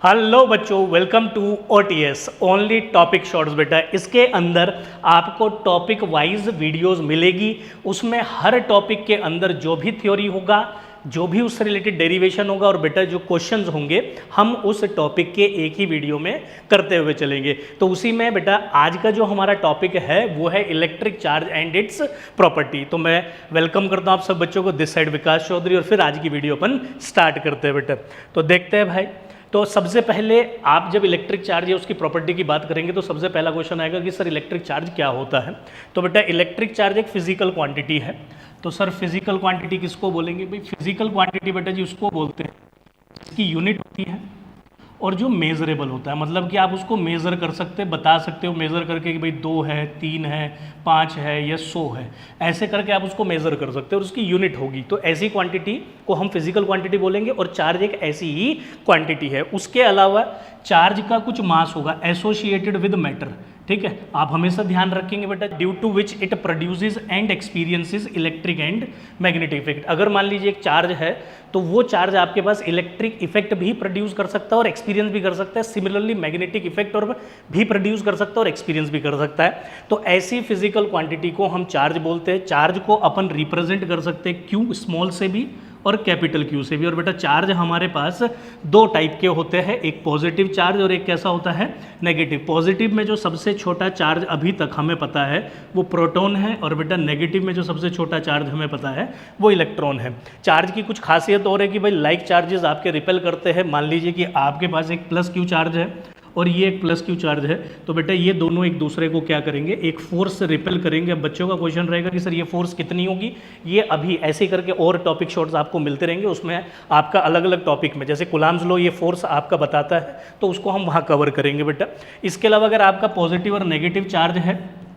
Hello बच्चों, welcome to OTS only topic shorts. बेटा इसके अंदर आपको टॉपिक वाइज वीडियोस मिलेगी। उसमें हर टॉपिक के अंदर जो भी थ्योरी होगा, जो भी उससे रिलेटेड डेरिवेशन होगा और बेटा जो क्वेश्चंस होंगे, हम उस टॉपिक के एक ही वीडियो में करते हुए चलेंगे। तो उसी में बेटा आज का जो हमारा टॉपिक है वो है electric charge and it's property. तो मैं वेलकम करता हूँ आप सब बच्चों को, दिस साइड विकास चौधरी, और फिर आज की वीडियो अपन स्टार्ट करते हैं बेटा। तो देखते हैं भाई। तो सबसे पहले आप जब इलेक्ट्रिक चार्ज या उसकी प्रॉपर्टी की बात करेंगे तो सबसे पहला क्वेश्चन आएगा कि सर इलेक्ट्रिक चार्ज क्या होता है। तो बेटा इलेक्ट्रिक चार्ज एक फिजिकल क्वांटिटी है। तो सर फिजिकल क्वांटिटी किसको बोलेंगे भाई? फिजिकल क्वांटिटी बेटा जी उसको बोलते हैं इसकी यूनिट होती है और जो मेजरेबल होता है, मतलब कि आप उसको मेज़र कर सकते हैं, बता सकते हो मेज़र करके कि भाई 2 है, 3 है, 5 है या 100 है, ऐसे करके आप उसको मेज़र कर सकते हो और उसकी यूनिट होगी। तो ऐसी क्वांटिटी को हम फिजिकल क्वांटिटी बोलेंगे और चार्ज एक ऐसी ही क्वांटिटी है। उसके अलावा चार्ज का कुछ मास होगा एसोसिएटेड विद मैटर, ठीक है। आप हमेशा ध्यान रखेंगे बेटा, due to which it produces and experiences electric and magnetic effect. अगर मान लीजिए एक चार्ज है तो वो चार्ज आपके पास इलेक्ट्रिक इफेक्ट भी प्रोड्यूस कर सकता है और एक्सपीरियंस भी कर सकता है। सिमिलरली मैग्नेटिक इफेक्ट और भी प्रोड्यूस कर सकता है और एक्सपीरियंस भी कर सकता है। तो ऐसी फिजिकल क्वांटिटी को हम चार्ज बोलते हैं। चार्ज को अपन रिप्रेजेंट कर सकते हैं क्यू स्मॉल से भी और कैपिटल क्यू से भी। और बेटा चार्ज हमारे पास दो टाइप के होते हैं, एक पॉजिटिव चार्ज और एक कैसा होता है, नेगेटिव। पॉजिटिव में जो सबसे छोटा चार्ज अभी तक हमें पता है वो प्रोटॉन है, और बेटा नेगेटिव में जो सबसे छोटा चार्ज हमें पता है वो इलेक्ट्रॉन है। चार्ज की कुछ खासियत और है कि भाई लाइक चार्जेस आपके रिपेल करते हैं। मान लीजिए कि आपके पास एक प्लस क्यू चार्ज है और ये एक प्लस क्यू चार्ज है, तो बेटा ये दोनों एक दूसरे को क्या करेंगे, एक फोर्स से रिपेल करेंगे। अब बच्चों का क्वेश्चन रहेगा कि सर ये फोर्स कितनी होगी। ये अभी ऐसे ही करके और टॉपिक शॉर्ट्स आपको मिलते रहेंगे, उसमें आपका अलग अलग टॉपिक में, जैसे कुलाम्स लॉ ये फोर्स आपका बताता है तो उसको हम वहाँ कवर करेंगे बेटा। इसके अलावा अगर आपका पॉजिटिव और नेगेटिव चार्ज है,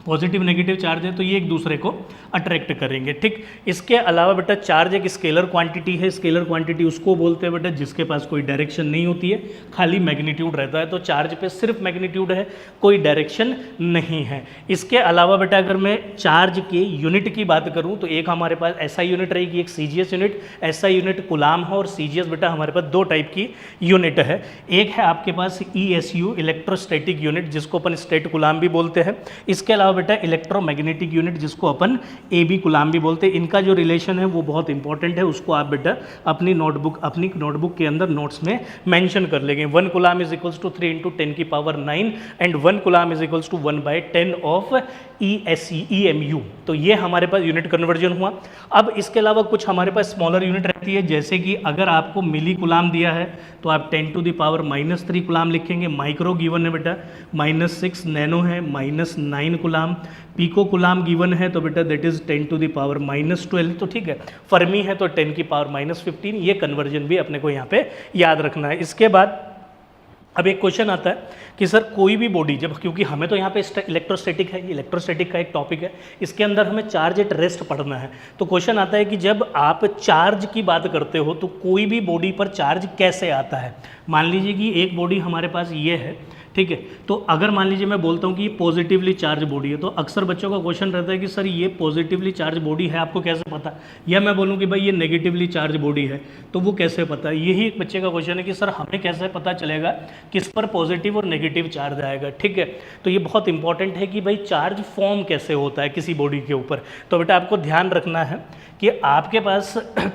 पॉजिटिव नेगेटिव चार्ज है, तो ये एक दूसरे को अट्रैक्ट करेंगे, ठीक। इसके अलावा बेटा चार्ज एक स्केलर क्वांटिटी है। स्केलर क्वांटिटी उसको बोलते हैं बेटा जिसके पास कोई डायरेक्शन नहीं होती है, खाली मैग्नीट्यूड रहता है। तो चार्ज पे सिर्फ मैग्नीट्यूड है, कोई डायरेक्शन नहीं है। इसके अलावा बेटा अगर मैं चार्ज के यूनिट की बात करूं तो एक हमारे पास SI यूनिट रहेगी, एक CGS यूनिट। SI यूनिट कुलाम है और CGS बेटा हमारे पास दो टाइप की यूनिट है। एक है आपके पास ESU इलेक्ट्रोस्टैटिक यूनिट, जिसको अपन स्टेट कुलाम भी बोलते हैं। इसके अलावा बेटा इलेक्ट्रोमैग्नेटिक यूनिट, जिसको अपन AB कुलाम भी बोलते हैं। इनका जो रिलेशन है वो बहुत इंपॉर्टेंट है, उसको आप बेटा अपनी नोटबुक के अंदर नोट्स में मेंशन कर लेंगे। 1 coulomb is equals to 3 × 10⁹ and 1 coulomb is equals to 1/10 of EMU। तो ये हमारे पास यूनिट कन्वर्जन हुआ। अब इसके अलावा कुछ हमारे पास स्मॉलर यूनिट रहती है, जैसे कि अगर आपको मिली कुलाम दिया है तो आप 10⁻³ कुलाम लिखेंगे। माइक्रो गिवन है बेटा -6, नैनो है -9 कुलाम। पीको कुलाम गिवन है तो बेटा दैट इज 10⁻12। तो ठीक है, फर्मी है तो 10⁻15। ये कन्वर्जन भी अपने को यहाँ पे याद रखना है। इसके बाद अब एक क्वेश्चन आता है कि सर कोई भी बॉडी जब, क्योंकि हमें तो यहाँ पे इलेक्ट्रोस्टैटिक है, इलेक्ट्रोस्टैटिक का एक टॉपिक है, इसके अंदर हमें चार्ज एट रेस्ट पढ़ना है। तो क्वेश्चन आता है कि जब आप चार्ज की बात करते हो तो कोई भी बॉडी पर चार्ज कैसे आता है। मान लीजिए कि एक बॉडी हमारे पास ये है, ठीक है। तो अगर मान लीजिए मैं बोलता हूँ कि ये पॉजिटिवली चार्ज बॉडी है, तो अक्सर बच्चों का क्वेश्चन रहता है कि सर ये पॉजिटिवली चार्ज बॉडी है, आपको कैसे पता। या मैं बोलूँ कि भाई ये नेगेटिवली चार्ज बॉडी है, तो वो कैसे पता। यही एक बच्चे का क्वेश्चन है कि सर हमें कैसे पता चलेगा किस पर पॉजिटिव और नेगेटिव चार्ज आएगा, ठीक है। तो ये बहुत इंपॉर्टेंट है कि भाई चार्ज फॉर्म कैसे होता है किसी बॉडी के ऊपर। तो बेटा आपको ध्यान रखना है कि आपके पास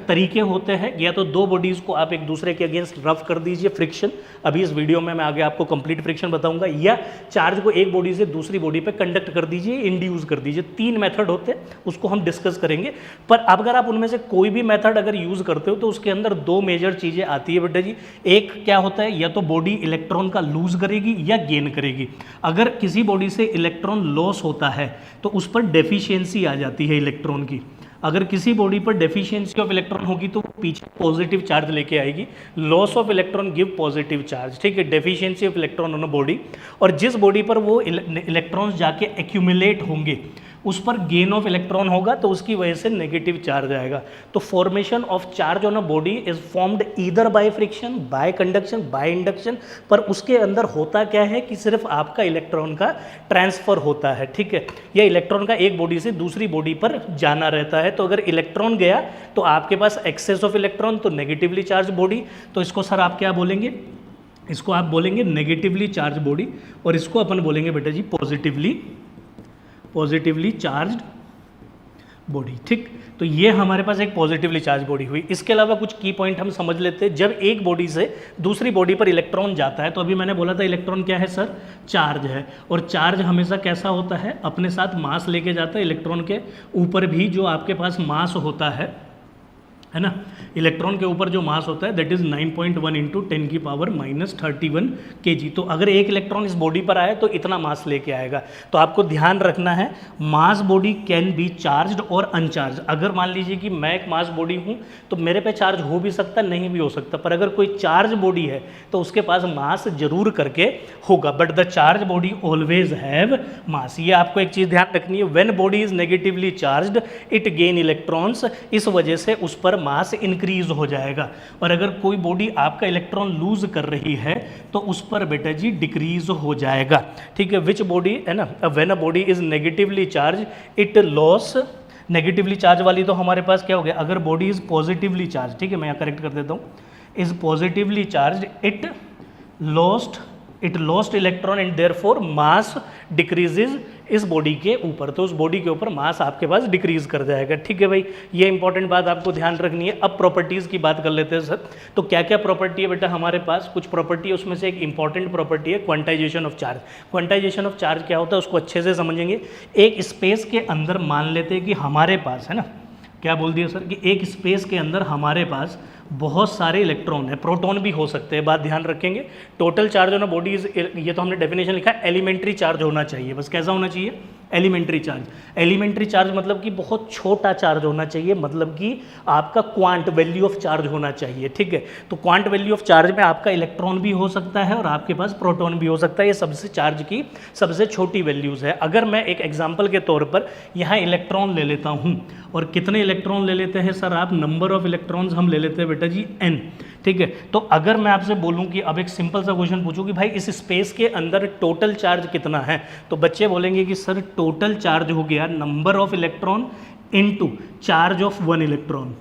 तरीके होते हैं, या तो दो बॉडीज़ को आप एक दूसरे के अगेंस्ट रफ कर दीजिए, फ्रिक्शन, अभी इस वीडियो में मैं आगे आपको कंप्लीट फ्रिक्शन बताऊंगा, या चार्ज को एक बॉडी से दूसरी बॉडी पे कंडक्ट कर दीजिए, इंड्यूस कर दीजिए। 3 मेथड होते हैं, उसको हम डिस्कस करेंगे। पर अगर आप उनमें से कोई भी मेथड अगर यूज़ करते हो तो उसके अंदर 2 मेजर चीज़ें आती है बेटा जी। एक क्या होता है, या तो बॉडी इलेक्ट्रॉन का लूज करेगी या गेन करेगी। अगर किसी बॉडी से इलेक्ट्रॉन लॉस होता है तो उस पर डेफिशिएंसी आ जाती है इलेक्ट्रॉन की। अगर किसी बॉडी पर डेफिशिएंसी ऑफ इलेक्ट्रॉन होगी तो पीछे पॉजिटिव चार्ज लेके आएगी। Loss of electron give positive charge, ठीक है। Deficiency of electron on a body, और जिस बॉडी पर वो इलेक्ट्रॉन्स जाके एक्यूमुलेट होंगे उस पर गेन ऑफ इलेक्ट्रॉन होगा, तो उसकी वजह से नेगेटिव चार्ज आएगा। तो formation of charge on a body is formed either by friction, bye conduction, by induction. पर उसके अंदर होता क्या है कि सिर्फ आपका इलेक्ट्रॉन का ट्रांसफर होता है, ठीक है, या इलेक्ट्रॉन का एक बॉडी से दूसरी बॉडी पर जाना रहता है। तो अगर इलेक्ट्रॉन गया तो आपके पास एक्सेस ऑफ इलेक्ट्रॉन, तो नेगेटिवली चार्ज बॉडी, तो इसको सर आप क्या बोलेंगे, इसको आप बोलेंगे नेगेटिवली चार्ज बॉडी, और इसको अपन बोलेंगे बेटा जी पॉजिटिवली चार्ज्ड बॉडी। ठीक, तो ये हमारे पास एक पॉजिटिवली चार्ज बॉडी हुई। इसके अलावा कुछ की पॉइंट हम समझ लेते हैं। जब एक बॉडी से दूसरी बॉडी पर इलेक्ट्रॉन जाता है, तो अभी मैंने बोला था इलेक्ट्रॉन क्या है सर, चार्ज है, और चार्ज हमेशा कैसा होता है, अपने साथ मास लेके जाता है। इलेक्ट्रॉन के ऊपर भी जो आपके पास मास होता है ना, इलेक्ट्रॉन के ऊपर जो मास होता है दैट इज 9.1 इंटू 10 की पावर -31 kg। तो अगर एक इलेक्ट्रॉन इस बॉडी पर आए तो इतना मास लेके आएगा। तो आपको ध्यान रखना है, mass body can B charged और अनचार्ज। अगर मान लीजिए कि मैं एक मास बॉडी हूँ तो मेरे पे चार्ज हो भी सकता, नहीं भी हो सकता, पर अगर कोई चार्ज बॉडी है तो उसके पास मास जरूर करके होगा। But the charge body always have मास। ये आपको एक चीज़ ध्यान रखनी है, when body is negatively charged it gain electrons, इस वजह से उस पर मास इंक्रीज हो जाएगा। और अगर कोई बॉडी आपका इलेक्ट्रॉन लूज कर रही है तो उस पर बेटा जी डिक्रीज हो जाएगा। ठीक है, विच बॉडी है ना, when a body is negatively charge it loss, negatively charge वाली तो हमारे पास क्या हो गया, अगर बॉडी इज पॉजिटिवली चार्ज, ठीक है मैं यहाँ करेक्ट कर देता हूँ, is positively charge it lost electron and therefore mass decreases इस बॉडी के ऊपर। तो उस बॉडी के ऊपर मास आपके पास डिक्रीज कर जाएगा। ठीक है भाई, ये इंपॉर्टेंट बात आपको ध्यान रखनी है। अब प्रॉपर्टीज़ की बात कर लेते हैं सर। तो क्या क्या प्रॉपर्टी है बेटा हमारे पास, कुछ प्रॉपर्टी है, उसमें से एक इंपॉर्टेंट प्रॉपर्टी है quantization of charge. Quantization of charge क्या होता है उसको अच्छे से समझेंगे। एक स्पेस के अंदर मान लेते हैं कि हमारे पास है ना, क्या बोल दिया सर, कि एक स्पेस के अंदर हमारे पास बहुत सारे इलेक्ट्रॉन है, प्रोटॉन भी हो सकते हैं, बात ध्यान रखेंगे। Total charge on a body is, ये तो हमने डेफिनेशन लिखा है, एलिमेंट्री चार्ज होना चाहिए, बस कैसा होना चाहिए, एलिमेंट्री चार्ज। एलिमेंट्री चार्ज मतलब कि बहुत छोटा चार्ज होना चाहिए, मतलब कि आपका क्वांट वैल्यू ऑफ चार्ज होना चाहिए। ठीक है, तो क्वांट वैल्यू ऑफ चार्ज में आपका इलेक्ट्रॉन भी हो सकता है और आपके पास प्रोटॉन भी हो सकता है। ये सबसे चार्ज की सबसे छोटी वैल्यूज़ है। अगर मैं एक एग्जाम्पल के तौर पर यहाँ इलेक्ट्रॉन ले लेता हूँ, और कितने इलेक्ट्रॉन ले लेते हैं सर आप, नंबर ऑफ इलेक्ट्रॉन्स हम ले लेते हैं बेटा जी n। ठीक है, तो अगर मैं आपसे बोलूं कि अब एक सिंपल सा क्वेश्चन पूछूं कि भाई इस स्पेस के अंदर टोटल चार्ज कितना है, तो बच्चे बोलेंगे कि सर टोटल चार्ज हो गया number of electron into charge of one electron.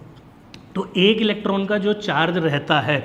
तो एक इलेक्ट्रॉन का जो चार्ज रहता है,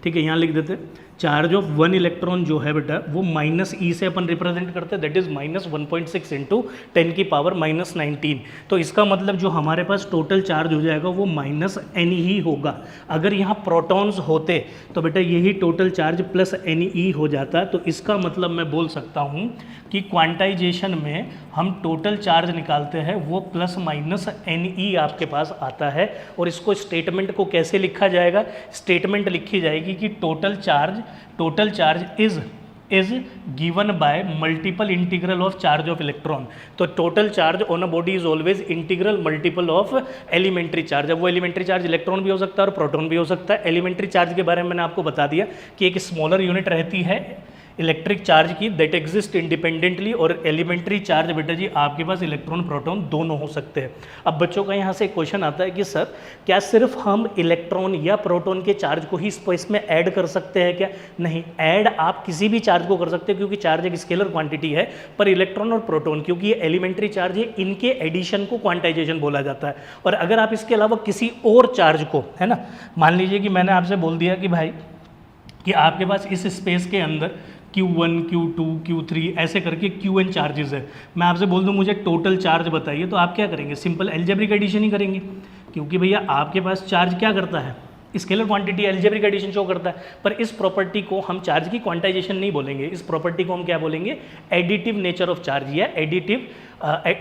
ठीक है यहाँ लिख देते हैं, चार्ज ऑफ वन इलेक्ट्रॉन जो है बेटा वो -e से अपन रिप्रेजेंट करते हैं, दैट इज -1.6 इंटू 10 की पावर -19। तो इसका मतलब जो हमारे पास टोटल चार्ज हो जाएगा वो -n ही होगा। अगर यहाँ प्रोटॉन्स होते तो बेटा यही टोटल चार्ज प्लस ne हो जाता। तो इसका मतलब मैं बोल सकता हूँ कि क्वांटाइजेशन में हम टोटल चार्ज निकालते हैं वो ±ne आपके पास आता है। और इसको स्टेटमेंट को कैसे लिखा जाएगा, स्टेटमेंट लिखी जाएगी कि total charge is given by multiple integral of charge of electron. तो total charge on a body is always integral multiple of elementary charge. अब वो एलिमेंट्री चार्ज इलेक्ट्रॉन भी हो सकता है और प्रोटॉन भी हो सकता है। एलिमेंट्री चार्ज के बारे में मैंने आपको बता दिया कि एक स्मॉलर यूनिट रहती है इलेक्ट्रिक चार्ज की, दैट एग्जिस्ट इंडिपेंडेंटली, और एलिमेंट्री चार्ज बेटा जी आपके पास इलेक्ट्रॉन प्रोटॉन दोनों हो सकते हैं। अब बच्चों का यहाँ से क्वेश्चन आता है कि सर क्या सिर्फ हम इलेक्ट्रॉन या प्रोटॉन के चार्ज को ही स्पेस में ऐड कर सकते हैं क्या? नहीं, ऐड आप किसी भी चार्ज को कर सकते हैं क्योंकि चार्ज एक स्केलर क्वांटिटी है। पर इलेक्ट्रॉन और प्रोटॉन क्योंकि ये एलिमेंट्री चार्ज है, इनके एडिशन को क्वांटाइजेशन बोला जाता है। और अगर आप इसके अलावा किसी और चार्ज को, है ना, मान लीजिए कि मैंने आपसे बोल दिया कि भाई कि आपके पास इस स्पेस के अंदर Q1, Q2, Q3 ऐसे करके Qn चार्जेस है, मैं आपसे बोल दूं मुझे टोटल चार्ज बताइए, तो आप क्या करेंगे, सिंपल एल्जेब्रिक एडिशन ही करेंगे। क्योंकि भैया आपके पास चार्ज क्या करता है, scalar quantity algebraic addition show करता है। पर इस प्रॉपर्टी को हम चार्ज की क्वांटाइजेशन नहीं बोलेंगे, इस प्रॉपर्टी को हम क्या बोलेंगे, एडिटिव नेचर ऑफ चार्ज या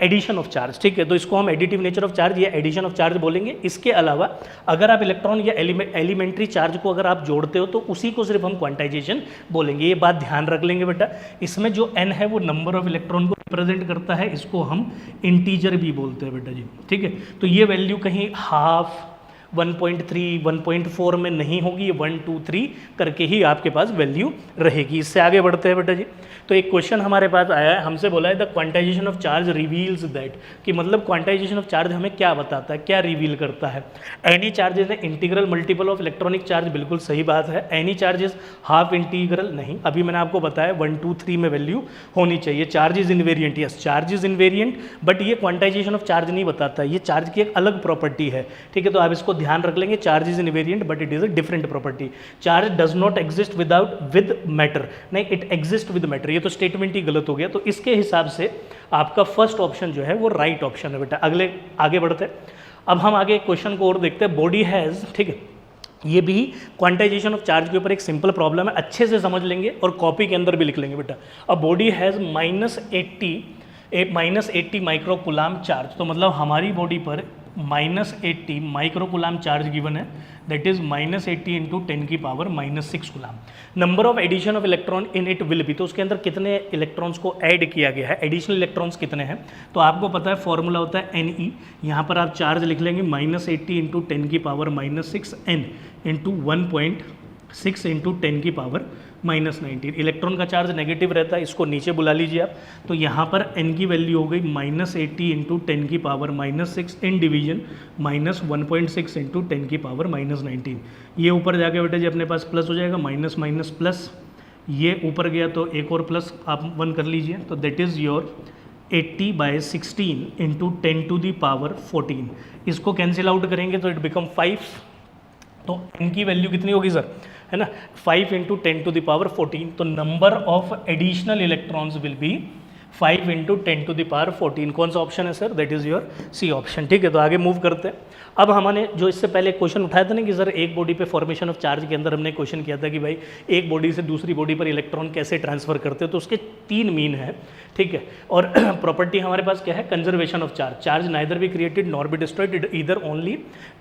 एडिशन ऑफ चार्ज। ठीक है, तो इसको हम एडिटिव नेचर ऑफ चार्ज या एडिशन ऑफ चार्ज बोलेंगे। इसके अलावा अगर आप इलेक्ट्रॉन या एलिमेंट्री चार्ज को अगर आप जोड़ते हो तो उसी को सिर्फ हम क्वांटाइजेशन बोलेंगे। ये बात ध्यान रख लेंगे बेटा। इसमें जो n है वो नंबर ऑफ इलेक्ट्रॉन को रिप्रेजेंट करता है, इसको हम इंटीजर भी बोलते हैं बेटा जी। ठीक है, तो ये वैल्यू कहीं हाफ 1.3 1.4 में नहीं होगी, ये 1 2 3 करके ही आपके पास वैल्यू रहेगी। इससे आगे बढ़ते हैं बेटा जी। तो एक क्वेश्चन हमारे पास आया है, हमसे बोला है the quantization of charge reveals that, कि मतलब क्वांटाइजेशन ऑफ चार्ज हमें क्या बताता है, क्या रिवील करता है। Any charge is integral multiple of electronic charge, बिल्कुल सही बात है। Any charge is half integral, नहीं, अभी मैंने आपको बताया 1 2 3 में वैल्यू होनी चाहिए। Charge is invariant, yes charge is invariant, but ये क्वांटाइजेशन ऑफ चार्ज नहीं बताता, ये चार्ज की एक अलग प्रॉपर्टी है। ठीक है, तो आप इसको ध्यान रख लेंगे, charge is invariant but it is a different property. Charge does not exist with matter, नहीं इट एग्जिस्ट विद मैटर, ये तो स्टेटमेंट ही गलत हो गया। तो इसके हिसाब से आपका फर्स्ट ऑप्शन जो है वो राइट ऑप्शन है बेटा। अगले आगे बढ़ते हैं। अब हम आगे क्वेश्चन को और देखते हैं। बॉडी हैज़, ठीक है, ये भी क्वांटाइजेशन ऑफ चार्ज के ऊपर एक सिंपल प्रॉब्लम है, अच्छे से समझ लेंगे और कॉपी के अंदर भी लिख लेंगे बेटा। अब बॉडी हैज़ -80 माइक्रोकुलाम चार्ज, तो मतलब हमारी बॉडी पर -80 माइक्रोकुलाम चार्ज गिवन है, दैट इज -80 इंटू 10 की power -6 coulomb. Number of addition of electron in it will be, तो उसके अंदर कितने इलेक्ट्रॉन्स को ऐड किया गया है, एडिशनल इलेक्ट्रॉन्स कितने हैं, तो आपको पता है फॉर्मूला होता है Ne। यहाँ पर आप चार्ज लिख लेंगे -80 इंटू 10 की पावर -6 n इंटू 1.6 इंटू 10 की पावर -19। इलेक्ट्रॉन का चार्ज नेगेटिव रहता है, इसको नीचे बुला लीजिए आप, तो यहाँ पर n की वैल्यू हो गई -80 इंटू 10 की पावर -6 इन डिवीजन -1.6 इंटू 10 की पावर -19। ये ऊपर जाके बेटा जी अपने पास प्लस हो जाएगा, माइनस माइनस प्लस, ये ऊपर गया तो एक और प्लस आप 1 कर लीजिए, तो that is your 80/16 into 10 to the power 14। इसको कैंसिल आउट करेंगे तो इट बिकम 5, तो n की वैल्यू कितनी होगी सर, है ना, 5 इंटू 10 टू द पावर 14। तो number of additional electrons will be 5 into 10 to the power 14। कौन सा ऑप्शन है sir, that is your C option. ठीक है, तो आगे मूव करते हैं। अब हमने जो इससे पहले क्वेश्चन उठाया था ना कि सर एक बॉडी पे फॉर्मेशन ऑफ चार्ज के अंदर हमने क्वेश्चन किया था कि भाई एक बॉडी से दूसरी बॉडी पर इलेक्ट्रॉन कैसे ट्रांसफर करते हैं, तो उसके 3 मीन है, ठीक है। और प्रॉपर्टी हमारे पास क्या है, conservation of charge, charge neither be created nor be destroyed, either only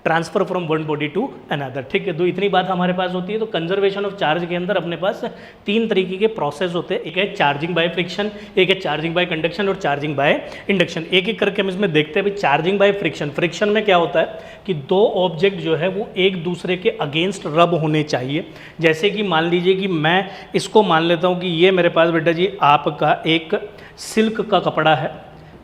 transfer from one body to another. ठीक है, तो इतनी बात हमारे पास होती है। तो कंजर्वेशन ऑफ चार्ज के अंदर अपने पास 3 तरीके के प्रोसेस होते हैं, एक है चार्जिंग बाय फ्रिक्शन, एक है चार्जिंग बाय कंडक्शन और चार्जिंग बाय इंडक्शन। एक एक करके हम इसमें देखते हैं। चार्जिंग बाय फ्रिक्शन, फ्रिक्शन में क्या होता है कि 2 ऑब्जेक्ट जो है वो एक दूसरे के अगेंस्ट रब होने चाहिए। जैसे कि मान लीजिए कि मैं इसको मान लेता हूँ कि ये मेरे पास बेटा जी आपका एक सिल्क का कपड़ा है,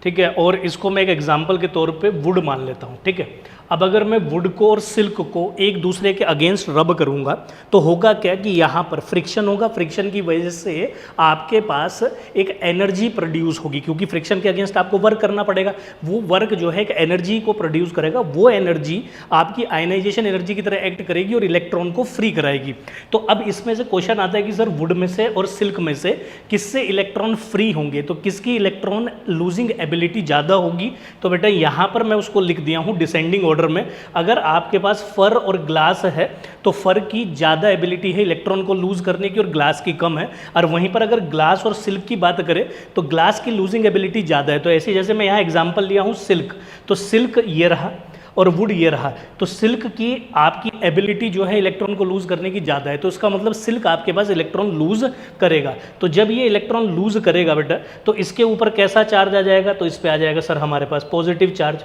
ठीक है, और इसको मैं एक एग्जांपल के तौर पे वुड मान लेता हूँ, ठीक है। अब अगर मैं वुड को और सिल्क को एक दूसरे के अगेंस्ट रब करूँगा तो होगा क्या कि यहाँ पर फ्रिक्शन होगा, फ्रिक्शन की वजह से आपके पास एक एनर्जी प्रोड्यूस होगी, क्योंकि फ्रिक्शन के अगेंस्ट आपको वर्क करना पड़ेगा। वो वर्क जो है एक एनर्जी को प्रोड्यूस करेगा, वो एनर्जी आपकी आयनाइजेशन एनर्जी की तरह एक्ट करेगी और इलेक्ट्रॉन को फ्री कराएगी। तो अब इसमें से क्वेश्चन आता है कि सर वुड में से और सिल्क में से किससे इलेक्ट्रॉन फ्री होंगे, तो किसकी इलेक्ट्रॉन लूजिंग एबिलिटी ज़्यादा होगी। तो बेटा यहाँ पर मैं उसको लिख दिया हूँ डिसेंडिंग ऑर्डर में। अगर आपके पास फर और ग्लास है तो फर की ज़्यादा एबिलिटी है इलेक्ट्रॉन को लूज करने की और ग्लास की कम है, और वहीं पर अगर ग्लास और सिल्क की बात करें तो ग्लास की लूजिंग एबिलिटी ज़्यादा है। तो ऐसे जैसे मैं यहाँ एग्जांपल लिया हूँ सिल्क, तो सिल्क ये रहा और वुड ये रहा, तो सिल्क की आपकी एबिलिटी जो है इलेक्ट्रॉन को लूज करने की ज़्यादा है, तो इसका मतलब सिल्क आपके पास इलेक्ट्रॉन लूज करेगा। तो जब ये इलेक्ट्रॉन लूज करेगा बेटा तो इसके ऊपर कैसा चार्ज आ जाएगा, तो इस पे आ जाएगा सर हमारे पास पॉजिटिव चार्ज,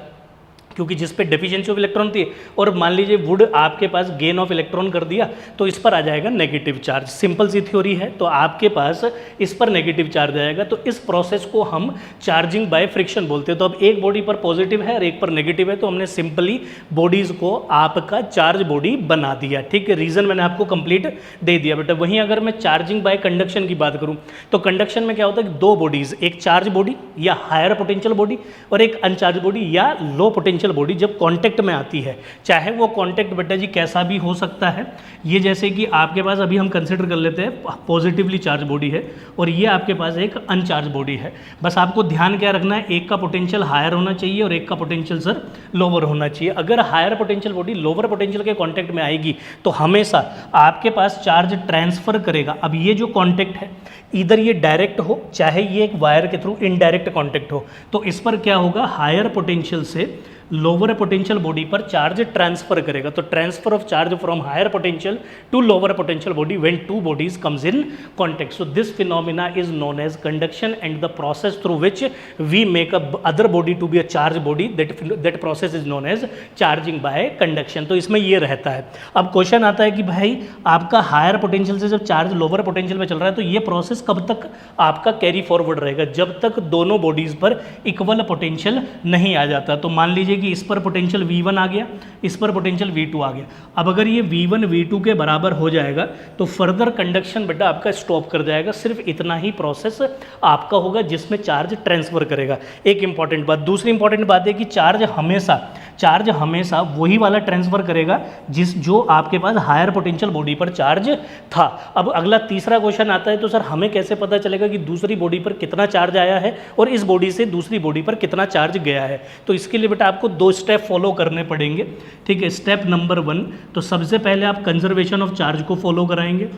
क्योंकि जिस पे डेफिशिएंसी ऑफ इलेक्ट्रॉन थी। और मान लीजिए वुड आपके पास गेन ऑफ इलेक्ट्रॉन कर दिया तो इस पर आ जाएगा नेगेटिव चार्ज। सिंपल सी थ्योरी है, तो आपके पास इस पर नेगेटिव चार्ज आएगा। तो इस प्रोसेस को हम चार्जिंग बाय फ्रिक्शन बोलते हैं। तो अब एक बॉडी पर पॉजिटिव है और एक पर नेगेटिव है, तो हमने सिंपली बॉडीज को आपका चार्ज बॉडी बना दिया। ठीक है, रीजन मैंने आपको कंप्लीट दे दिया बेटा। वहीं अगर मैं चार्जिंग बाय कंडक्शन की बात करूं तो कंडक्शन में क्या होता है कि 2 बॉडीज, एक चार्ज बॉडी या हायर पोटेंशियल बॉडी और एक अनचार्ज बॉडी या लो पोटेंशियल बॉडी जब कांटेक्ट में आती है, चाहे वो कांटेक्ट बेटा जी कैसा भी हो सकता है। ये जैसे कि आपके पास अभी हम कंसिडर कर लेते हैं पॉजिटिवली चार्ज बॉडी है और ये आपके पास एक अनचार्ज बॉडी है। बस आपको ध्यान क्या रखना है, एक का पोटेंशियल हायर होना चाहिए और एक का पोटेंशियल सर लोअर होना चाहिए। अगर higher potential body lower potential के कांटेक्ट में आएगी तो हमेशा आपके पास चार्ज ट्रांसफर करेगा। अब ये जो कांटेक्ट है इधर ये डायरेक्ट हो चाहे ये एक वायर के थ्रू इनडायरेक्ट कांटेक्ट हो, तो इस पर क्या होगा, हायर पोटेंशियल से लोअर पोटेंशियल बॉडी पर चार्ज ट्रांसफर करेगा। तो transfer of charge from higher potential to lower potential body when 2 bodies comes in contact. So this phenomena is known as conduction and the process through which we make a other body to be a charge body, that process is known as charging by conduction. तो इसमें ये रहता है। अब question आता है कि भाई आपका हायर पोटेंशियल से जब चार्ज लोअर पोटेंशियल में चल रहा है तो ये प्रोसेस कब तक आपका कैरी फॉरवर्ड रहेगा, जब तक दोनों बॉडीज पर इक्वल पोटेंशियल नहीं आ जाता। तो मान लीजिए कि इस पर पोटेंशियल V1 आ गया, इस पर पोटेंशियल V2 आ गया। अब अगर ये V1 V2 के बराबर हो जाएगा तो फर्दर कंडक्शन बेटा आपका स्टॉप कर जाएगा। सिर्फ इतना ही प्रोसेस आपका होगा जिसमें चार्ज ट्रांसफर करेगा। एक इंपॉर्टेंट बात, दूसरी इंपॉर्टेंट बात है कि चार्ज हमेशा चार्ज हमेशा वही वाला ट्रांसफर करेगा जो आपके पास हायर पोटेंशियल बॉडी पर चार्ज था। अब अगला तीसरा क्वेश्चन आता है, तो सर हमें कैसे पता चलेगा कि दूसरी बॉडी पर कितना चार्ज आया है और इस बॉडी से दूसरी बॉडी पर कितना चार्ज गया है? तो इसके लिए बेटा आपको 2 स्टेप फॉलो करने पड़ेंगे, ठीक है। स्टेप नंबर 1, तो सबसे पहले आप कंजर्वेशन ऑफ चार्ज को फॉलो कराएंगे,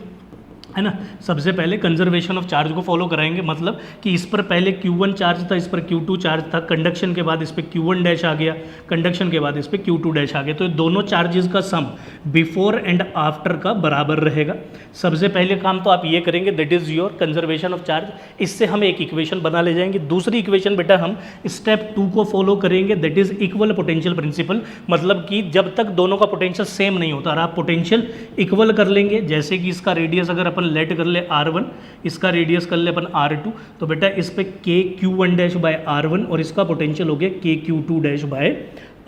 है ना। सबसे पहले कंजर्वेशन ऑफ चार्ज को फॉलो कराएंगे, मतलब कि इस पर पहले Q1 चार्ज था, इस पर Q2 चार्ज था, कंडक्शन के बाद इस पर Q1 डैश आ गया, कंडक्शन के बाद इस पर Q2 डैश आ गया। तो दोनों चार्जेस का सम बिफोर एंड आफ्टर का बराबर रहेगा। सबसे पहले काम तो आप ये करेंगे, that is your conservation of charge. इससे हम एक इक्वेशन बना ले जाएंगे। दूसरी इक्वेशन बेटा हम स्टेप 2 को फॉलो करेंगे, that is equal potential principle, मतलब कि जब तक दोनों का पोटेंशियल सेम नहीं होता और आप पोटेंशियल इक्वल कर लेंगे, जैसे कि इसका रेडियस अगर अपन लेट कर ले R1, इसका रेडियस कर ले अपन R2, तो बेटा इस पे KQ1 डैश बाय R1 और इसका पोटेंशियल हो गया KQ2 डैश बाय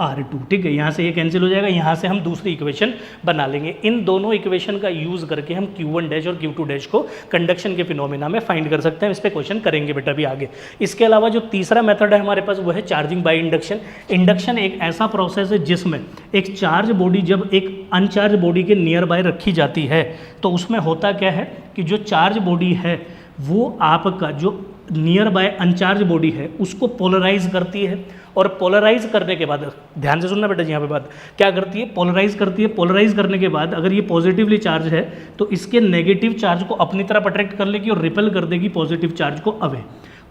R2, ठीक है। यहाँ से ये कैंसिल हो जाएगा, यहाँ से हम दूसरी इक्वेशन बना लेंगे। इन दोनों इक्वेशन का यूज़ करके हम Q1 डैश और Q2 डैश को कंडक्शन के फिनोमेना में फाइंड कर सकते हैं। इस पे क्वेश्चन करेंगे बेटा भी आगे। इसके अलावा जो तीसरा मेथड है हमारे पास वो है चार्जिंग बाय इंडक्शन। इंडक्शन एक ऐसा प्रोसेस है जिसमें एक चार्ज बॉडी जब एक अनचार्ज बॉडी के नियर बाय रखी जाती है, तो उसमें होता क्या है कि जो चार्ज बॉडी है वो आपका जो नियर बाय अनचार्ज बॉडी है उसको पोलराइज करती है, और पोलराइज करने के बाद, ध्यान से सुनना बेटा जी, यहाँ पे बात क्या करती है, पोलराइज करती है। पोलराइज करने के बाद अगर ये पॉजिटिवली चार्ज है तो इसके नेगेटिव चार्ज को अपनी तरफ अट्रैक्ट कर लेगी और रिपेल कर देगी पॉजिटिव चार्ज को अवे।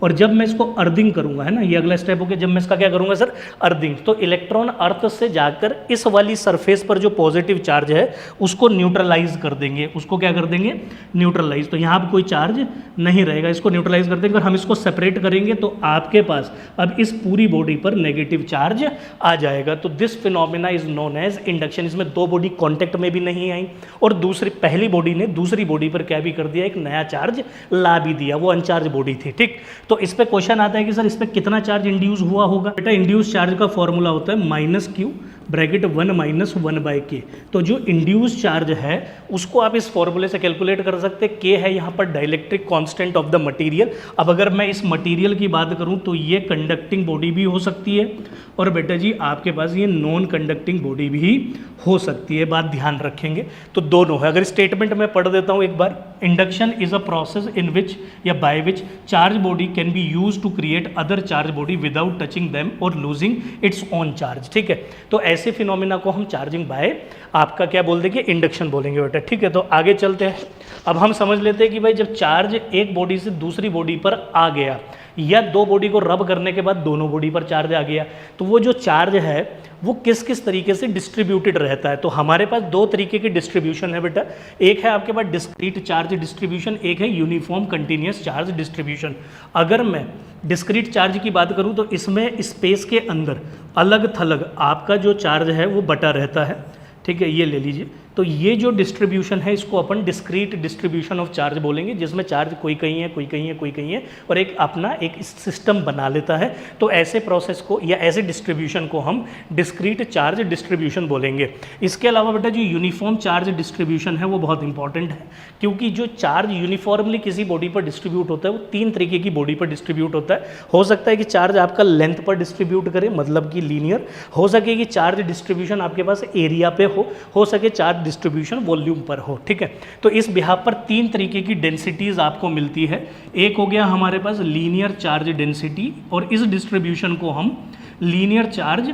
और जब मैं इसको अर्थिंग करूंगा, है ना, ये अगला स्टेप हो गया, जब मैं इसका क्या करूंगा सर, अर्थिंग, तो इलेक्ट्रॉन अर्थ से जाकर इस वाली सरफेस पर जो पॉजिटिव चार्ज है उसको न्यूट्रलाइज कर देंगे। उसको क्या कर देंगे, न्यूट्रलाइज। तो यहाँ पर कोई चार्ज नहीं रहेगा, इसको न्यूट्रलाइज कर देंगे। और हम इसको सेपरेट करेंगे तो आपके पास अब इस पूरी बॉडी पर नेगेटिव चार्ज आ जाएगा। तो this phenomena is known as induction. इसमें 2 बॉडी कॉन्टेक्ट में भी नहीं आई और दूसरी पहली बॉडी ने दूसरी बॉडी पर क्या भी कर दिया, एक नया चार्ज ला भी दिया, वो अनचार्ज बॉडी थी, ठीक। तो इस पे क्वेश्चन आता है कि सर इस पे कितना चार्ज इंड्यूस हुआ होगा। बेटा इंड्यूस चार्ज का फॉर्मूला होता है -Q ब्रैकेट 1 - 1/K। तो जो इंड्यूस चार्ज है उसको आप इस फॉर्मूले से कैलकुलेट कर सकते हैं। K है यहाँ पर dielectric constant of the material. अब अगर मैं इस मटेरियल की बात करूँ तो ये कंडक्टिंग बॉडी भी हो सकती है और बेटा जी आपके पास ये नॉन कंडक्टिंग बॉडी भी हो सकती है, बात ध्यान रखेंगे। तो दोनों है। अगर स्टेटमेंट में पढ़ देता हूँ एक बार, induction is a process in which या by which charge body can be use to create other charge body without touching them और लूजिंग इट्स ओन चार्ज, ठीक है। तो ऐसे फिनोमिना को हम चार्जिंग बाय आपका क्या बोल देंगे, इंडक्शन बोलेंगे बेटा, ठीक है। तो आगे चलते हैं। अब हम समझ लेते हैं कि भाई जब चार्ज एक बॉडी से दूसरी बॉडी पर आ गया या 2 बॉडी को रब करने के बाद दोनों बॉडी पर चार्ज आ गया, तो वो जो चार्ज है वो किस किस तरीके से डिस्ट्रीब्यूटेड रहता है। तो हमारे पास 2 तरीके की डिस्ट्रीब्यूशन है बेटा। एक है आपके पास डिस्क्रीट चार्ज डिस्ट्रीब्यूशन, एक है यूनिफॉर्म कंटिन्यूस चार्ज डिस्ट्रीब्यूशन। अगर मैं डिस्क्रीट चार्ज की बात करूं तो इसमें स्पेस के अंदर अलग थलग आपका जो चार्ज है वो बटा रहता है, ठीक है। ये ले लीजिए। तो ये जो डिस्ट्रीब्यूशन है इसको अपन डिस्क्रीट डिस्ट्रीब्यूशन ऑफ चार्ज बोलेंगे, जिसमें चार्ज कोई कहीं है, कोई कहीं है, कोई कहीं है, और एक अपना एक सिस्टम बना लेता है। तो ऐसे प्रोसेस को या ऐसे डिस्ट्रीब्यूशन को हम डिस्क्रीट चार्ज डिस्ट्रीब्यूशन बोलेंगे। इसके अलावा बेटा जो यूनिफॉर्म चार्ज डिस्ट्रीब्यूशन है वो बहुत इंपॉर्टेंट है, क्योंकि जो चार्ज यूनिफॉर्मली किसी बॉडी पर डिस्ट्रीब्यूट होता है वो 3 तरीके की बॉडी पर डिस्ट्रीब्यूट होता है। हो सकता है कि चार्ज आपका लेंथ पर डिस्ट्रीब्यूट करे, मतलब कि लीनियर, हो सके कि चार्ज डिस्ट्रीब्यूशन आपके पास एरिया पे हो सके चार्ज डिस्ट्रीब्यूशन वॉल्यूम पर हो, ठीक है। तो इस बिहाफ पर 3 तरीके की डेंसिटीज आपको मिलती है। एक हो गया हमारे पास लीनियर चार्ज डेंसिटी, और इस डिस्ट्रीब्यूशन को हम लीनियर चार्ज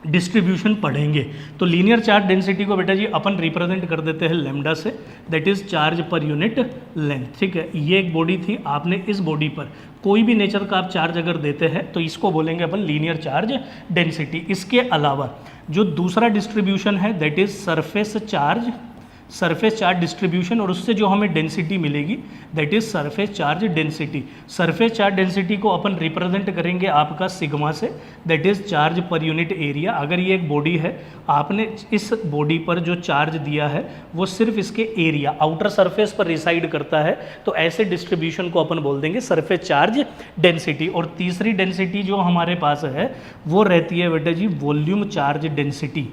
डिस्ट्रीब्यूशन पढ़ेंगे। तो लीनियर चार्ज डेंसिटी को बेटा जी अपन रिप्रेजेंट कर देते हैं लैम्डा से, that is charge per unit length, ठीक है। ये एक बॉडी थी, आपने इस बॉडी पर कोई भी नेचर का आप चार्ज अगर देते हैं तो इसको बोलेंगे अपन लीनियर चार्ज डेंसिटी। इसके अलावा जो दूसरा डिस्ट्रीब्यूशन है that is surface charge distribution, और उससे जो हमें डेंसिटी मिलेगी that is surface charge density. Surface charge density को अपन रिप्रेजेंट करेंगे आपका सिग्मा से, that is charge per unit area. अगर ये एक बॉडी है, आपने इस बॉडी पर जो चार्ज दिया है वो सिर्फ इसके एरिया आउटर सरफेस पर रिसाइड करता है, तो ऐसे डिस्ट्रीब्यूशन को अपन बोल देंगे सरफेस चार्ज डेंसिटी। और तीसरी डेंसिटी जो हमारे पास है वो रहती है बेटा जी वॉल्यूम चार्ज डेंसिटी,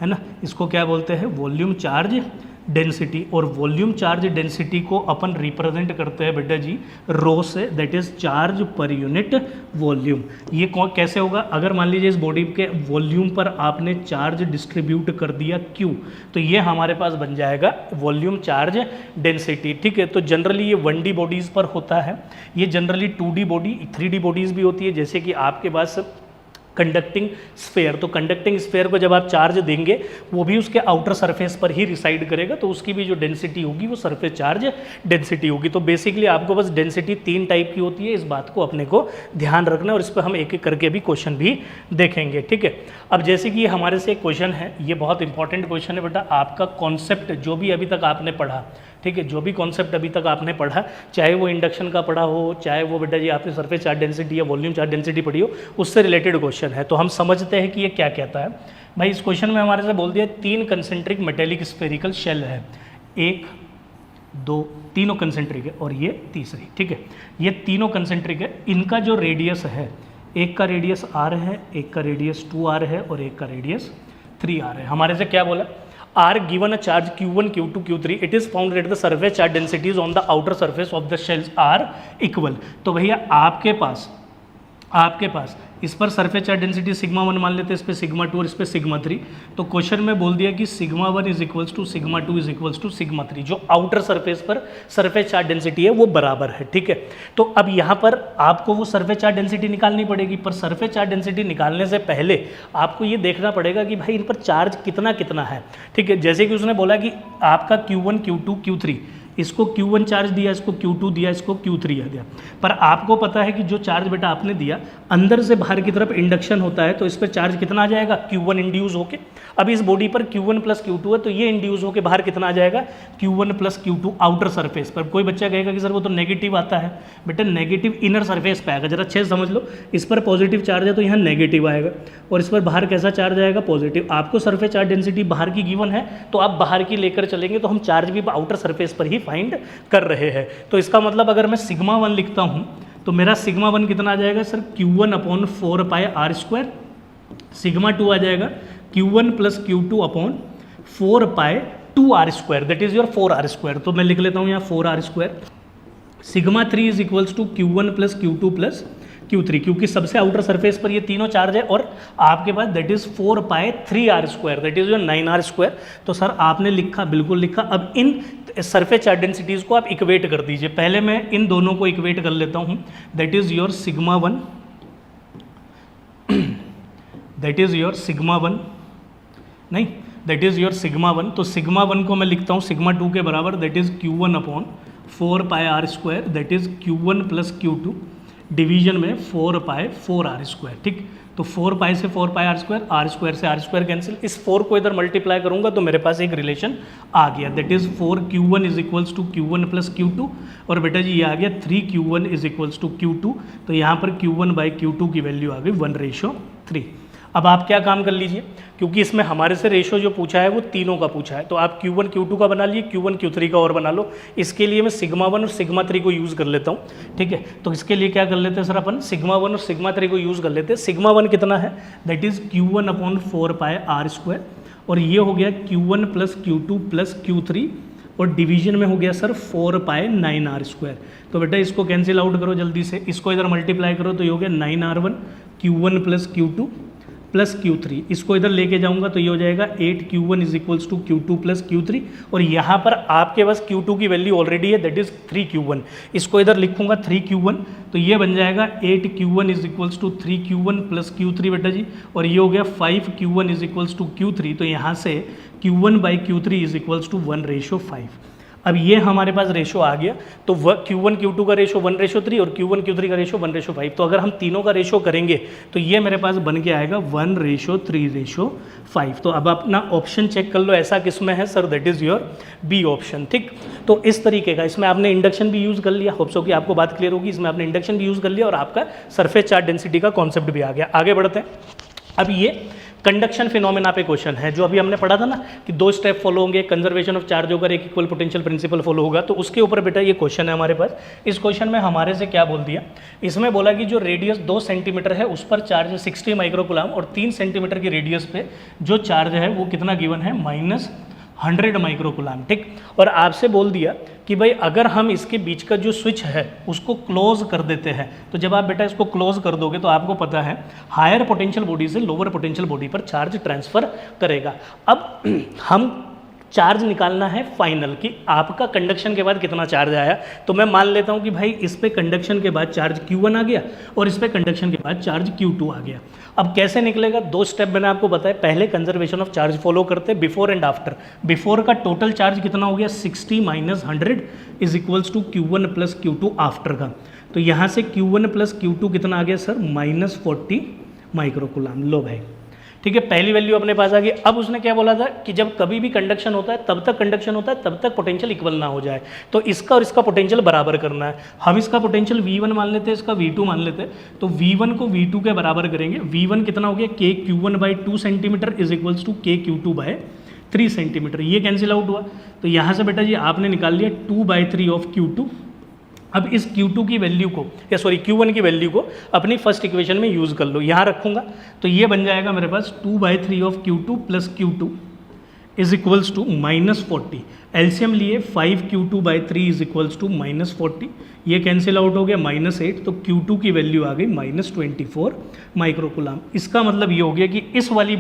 है ना। इसको क्या बोलते हैं, वॉल्यूम चार्ज डेंसिटी, और वॉल्यूम चार्ज डेंसिटी को अपन रिप्रेजेंट करते हैं बेटा जी रो से, that is charge per unit volume. ये कैसे होगा, अगर मान लीजिए इस बॉडी के वॉल्यूम पर आपने चार्ज डिस्ट्रीब्यूट कर दिया Q, तो ये हमारे पास बन जाएगा वॉल्यूम चार्ज डेंसिटी। ठीक है, तो जनरली ये 1D बॉडीज़ पर होता है, ये generally 2D body 3D bodies भी होती है, जैसे कि आपके पास कंडक्टिंग स्फेयर। तो कंडक्टिंग स्फेयर को जब आप चार्ज देंगे वो भी उसके आउटर सरफेस पर ही रिसाइड करेगा, तो उसकी भी जो डेंसिटी होगी वो सरफेस चार्ज डेंसिटी होगी। तो बेसिकली आपको बस डेंसिटी 3 टाइप की होती है, इस बात को अपने को ध्यान रखना है, और इस पर हम एक एक करके भी क्वेश्चन भी देखेंगे। ठीक है, अब जैसे कि हमारे से एक क्वेश्चन है, ये बहुत इंपॉर्टेंट क्वेश्चन है बेटा, आपका कॉन्सेप्ट जो भी अभी तक आपने पढ़ा, ठीक है, जो भी कॉन्सेप्ट अभी तक आपने पढ़ा, चाहे वो इंडक्शन का पढ़ा हो, चाहे वो बेटा जी आपने सरफेस चार्ज डेंसिटी या वॉल्यूम चार्ज डेंसिटी पढ़ी हो, उससे रिलेटेड क्वेश्चन है। तो हम समझते हैं कि ये क्या कहता है। भाई इस क्वेश्चन में हमारे से बोल दिया 3 कंसेंट्रिक मेटेलिक स्फेरिकल शेल है, 1 2 तीनों कंसेंट्रिक है और ये तीसरी। ठीक है, ये तीनों कंसेंट्रिक है, इनका जो रेडियस है, एक का रेडियस r है, एक का रेडियस 2r है और एक का रेडियस 3r है। हमारे से क्या बोला, are given a charge q1 q2 q3 it is found that the surface charge densities on the outer surface of the shells are equal। तो भैया आपके पास इस पर सरफेस चार्ज डेंसिटी सिग्मा 1 मान लेते हैं, इस पर सिग्मा 2 और इस पर सिग्मा 3। तो क्वेश्चन में बोल दिया कि sigma 1 is equals to sigma 2 is equals to sigma 3, जो आउटर सरफेस पर सरफेस चार्ज डेंसिटी है वो बराबर है। ठीक है, तो अब यहाँ पर आपको वो सरफेस चार्ज डेंसिटी निकालनी पड़ेगी, पर सरफेस चार्ज डेंसिटी निकालने से पहले आपको ये देखना पड़ेगा कि भाई इन पर चार्ज कितना कितना है। ठीक है, जैसे कि उसने बोला कि आपका Q1 Q2 Q3, इसको Q1 चार्ज दिया, इसको Q2 दिया, इसको Q3 दिया, पर आपको पता है कि जो चार्ज बेटा आपने दिया अंदर से बाहर की तरफ इंडक्शन होता है, तो इस पर चार्ज कितना आ जाएगा, Q1 इंड्यूस होके। अब इस बॉडी पर Q1 प्लस Q2 है, तो ये इंड्यूस होके बाहर कितना आ जाएगा, Q1 plus Q2 outer surface पर। कोई बच्चा कहेगा कि सर वो तो नेगेटिव आता है, बेटा नेगेटिव इनर सरफेस पे आएगा, जरा अच्छे से समझ लो, इस पर पॉजिटिव चार्ज है तो यहाँ नेगेटिव आएगा, और इस पर बाहर कैसा चार्ज आएगा, पॉजिटिव। आपको सरफेस चार्ज डेंसिटी बाहर की गिवन है, तो आप बाहर की लेकर चलेंगे तो हम चार्ज भी आउटर सरफेस पर ही फाइंड कर रहे हैं। तो इसका मतलब अगर मैं सिग्मा 1 लिखता हूँ तो मेरा सिग्मा 1 कितना आ जाएगा sir, Q1 upon 4 pi r square, sigma 2 आ जाएगा Q1 plus Q2 upon 4 pi 2r square, that is your 4r square. तो मैं लिख लेता हूँ यहाँ 4r square. Sigma 3 is equals to Q1 plus Q2 plus Q3, क्योंकि सबसे आउटर सरफेस पर ये तीनों चार्ज है, और आपके पास that is 4 pi 3r square, that is your 9r square. तो सर आपने लिखा, बिल्कुल लिखा। अब इन सरफेस चार्ज डेंसिटीज को आप इक्वेट कर दीजिए। पहले मैं इन दोनों को इक्वेट कर लेता हूँ, that is your sigma 1, that is your sigma 1, नहीं दैट इज योर सिग्मा 1। तो सिग्मा 1 को मैं लिखता हूँ सिग्मा 2 के बराबर, that is Q1 upon 4 pi r square, that is Q1 plus Q2 division में 4 पाई 4r स्क्वायर। ठीक, तो 4 पाई से 4 पाई r स्क्वायर से r स्क्वायर कैंसिल, इस 4 को इधर मल्टीप्लाई करूंगा तो मेरे पास एक रिलेशन आ गया, that is 4Q1 is equals to Q1 plus Q2, और बेटा जी ये आ गया 3Q1 is equals to Q2। तो यहाँ पर Q1 बाई Q2 की वैल्यू आ गई 1:3। अब आप क्या काम कर लीजिए, क्योंकि इसमें हमारे से रेशो जो पूछा है वो तीनों का पूछा है, तो आप Q1 Q2 का बना लिए, Q1 Q3 का और बना लो। इसके लिए मैं सिग्मा 1 और सिग्मा 3 को यूज़ कर लेता हूँ। ठीक है, तो इसके लिए क्या कर लेते हैं सर, अपन सिग्मा 1 और सिग्मा 3 को यूज़ कर लेते हैं। सिग्मा 1 कितना है, that is Q1 upon 4 pi r square, और ये हो गया Q1 plus Q2 plus Q3, और डिवीजन में हो गया सर 4 पाई 9r स्क्वायर। तो बेटा इसको कैंसिल आउट करो जल्दी से, इसको इधर मल्टीप्लाई करो तो ये हो गया 9r1 Q1 plus Q2 plus Q3, इसको इधर लेके जाऊंगा तो ये हो जाएगा 8Q1 is equals to Q2 plus Q3, और यहाँ पर आपके पास Q2 की वैल्यू ऑलरेडी है, दैट इज 3Q1, इसको इधर लिखूंगा 3Q1, तो ये बन जाएगा 8Q1 is equals to 3Q1 plus Q3 बेटा जी, और ये हो गया 5Q1 is equals to Q3। तो यहाँ से Q1 by Q3 is equals to 1:5। अब ये हमारे पास रेशो आ गया, तो Q1 Q2 का रेशो 1:3 और Q1 Q3 का रेशो 1:5। तो अगर हम तीनों का रेशो करेंगे तो ये मेरे पास बन के आएगा 1:3:5। तो अब अपना ऑप्शन चेक कर लो, ऐसा किस में है sir, that is your B option. ठीक, तो इस तरीके का इसमें आपने इंडक्शन भी यूज़ कर लिया, होप सो कि आपको बात क्लियर होगी। इसमें आपने इंडक्शन भी यूज़ कर लिया और आपका सरफेस चार्ज डेंसिटी का कॉन्सेप्ट भी आ गया। आगे बढ़ते हैं। अब ये कंडक्शन फिनोमेना पे क्वेश्चन है, जो अभी हमने पढ़ा था ना कि 2 स्टेप फॉलो होंगे, कंजर्वेशन ऑफ चार्ज होगा, एक इक्वल पोटेंशियल प्रिंसिपल फॉलो होगा, तो उसके ऊपर बेटा ये क्वेश्चन है हमारे पास। इस क्वेश्चन में हमारे से क्या बोल दिया, इसमें बोला कि जो रेडियस 2 सेंटीमीटर है उस पर चार्ज है 60 माइक्रोकुलाम, और 3 सेंटीमीटर की रेडियस पे जो चार्ज है वो कितना गिवन है, 100 माइक्रोकुलाम, ठीक। और आपसे बोल दिया कि भाई अगर हम इसके बीच का जो स्विच है उसको क्लोज कर देते हैं, तो जब आप बेटा इसको क्लोज कर दोगे तो आपको पता है हायर पोटेंशियल बॉडी से लोअर पोटेंशियल बॉडी पर चार्ज ट्रांसफर करेगा। अब हम चार्ज निकालना है फाइनल कि आपका कंडक्शन के बाद कितना चार्ज आया। तो मैं मान लेता हूं कि भाई इस पे कंडक्शन के बाद चार्ज Q1 आ गया और इस पे कंडक्शन के बाद चार्ज Q2 आ गया। अब कैसे निकलेगा, 2 स्टेप मैंने आपको बताया। पहले कंजर्वेशन ऑफ चार्ज फॉलो करते हैं, बिफोर एंड आफ्टर। बिफोर का टोटल चार्ज कितना हो गया, 60 minus 100 is equals to Q1 plus Q2 after का। तो यहाँ से Q1 प्लस Q2 कितना आ गया सर, -40 माइक्रोकुलाम। लो भाई, ठीक है, पहली वैल्यू अपने पास आ गई। अब उसने क्या बोला था कि जब कभी भी कंडक्शन होता है तब तक कंडक्शन होता है, तब तक पोटेंशियल इक्वल ना हो जाए, तो इसका और इसका पोटेंशियल बराबर करना है। हम इसका पोटेंशियल V1 मान लेते हैं, इसका V2 मान लेते हैं। तो V1 को V2 के बराबर करेंगे। V1 कितना हो गया, KQ1/2 centimetre is equals to KQ2/3 centimetre. ये कैंसिल आउट हुआ, तो यहाँ से बेटा जी आपने निकाल लिया 2/3 ऑफ Q2। अब इस Q2 की वैल्यू को, या सॉरी Q1 की वैल्यू को अपनी फर्स्ट इक्वेशन में यूज़ कर लो। यहाँ रखूँगा तो ये बन जाएगा मेरे पास 2/3 of Q2 plus Q2 is equals to -40। LCM लिए 5Q2/3 इज इक्वल्स टू -40, ये कैंसिल आउट हो गया -8, तो Q2 की वैल्यू आ गई -24 माइक्रोकुलाम। इसका मतलब ये हो गया कि इस वाली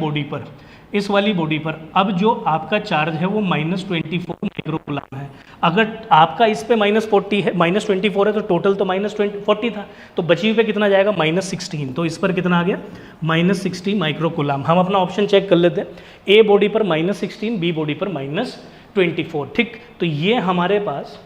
बॉडी पर अब जो आपका चार्ज है वो -24 माइक्रोकुलाम है। अगर आपका इस पे -40 है, -24 है, तो टोटल तो -40 था, तो बची हुई पे कितना जाएगा, -16। तो इस पर कितना आ गया, -60 माइक्रोकुलाम। हम अपना ऑप्शन चेक कर लेते हैं, ए बॉडी पर -16, बी बॉडी पर -24, ठीक। तो ये हमारे पास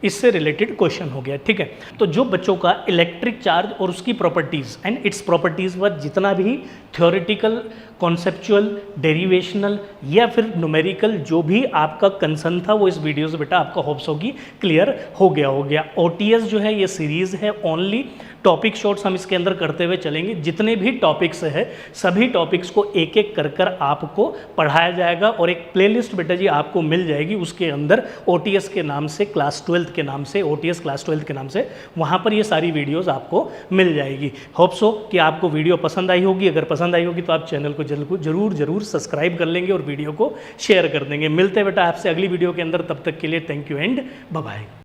इससे रिलेटेड क्वेश्चन हो गया, ठीक है। तो जो बच्चों का इलेक्ट्रिक चार्ज और उसकी प्रॉपर्टीज़ एंड इट्स प्रॉपर्टीज़ पर जितना भी थ्योरेटिकल, कॉन्सेप्चुअल, डेरिवेशनल या फिर न्यूमेरिकल जो भी आपका कंसर्न था, वो इस वीडियो से बेटा आपका होप्स होगी क्लियर हो गया। OTS जो है ये सीरीज़ है, ओनली टॉपिक शॉर्ट्स हम इसके अंदर करते हुए चलेंगे। जितने भी टॉपिक्स है सभी टॉपिक्स को एक एक कर आपको पढ़ाया जाएगा और एक प्लेलिस्ट बेटा जी आपको मिल जाएगी। उसके अंदर OTS के नाम से, क्लास 12 के नाम से, OTS क्लास 12 के नाम से वहाँ पर ये सारी वीडियोज़ आपको मिल जाएगी। होप्स हो कि आपको वीडियो पसंद आई होगी। अगर पसंद आई होगी तो आप चैनल को जरूर सब्सक्राइब कर लेंगे और वीडियो को शेयर कर देंगे। मिलते हैं बेटा आपसे अगली वीडियो के अंदर, तब तक के लिए thank you and bye bye.